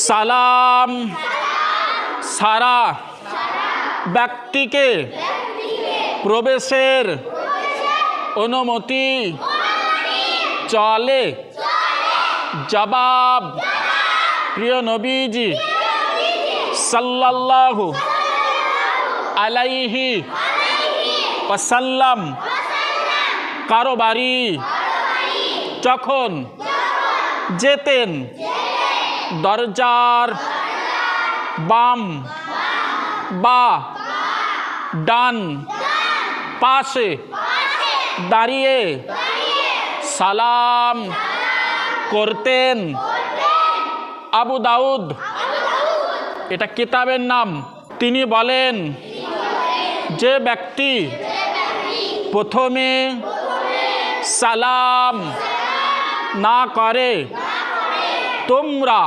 সালাম সারা ব্যক্তিকে প্রবেশের অনুমতি চলে জবাব প্রিয় নবীজি সাল্লাল্লাহু আলাইহি ওয়াসাল্লাম কারো বাড়ি যখন যেতেন দরজার বাম বা ডান পাশে দাঁড়িয়ে সালাম করতেন। আবু দাউদ এটা কিতাবের নাম। তিনি বলেন যে ব্যক্তি প্রথমে সালাম না করে তোমরা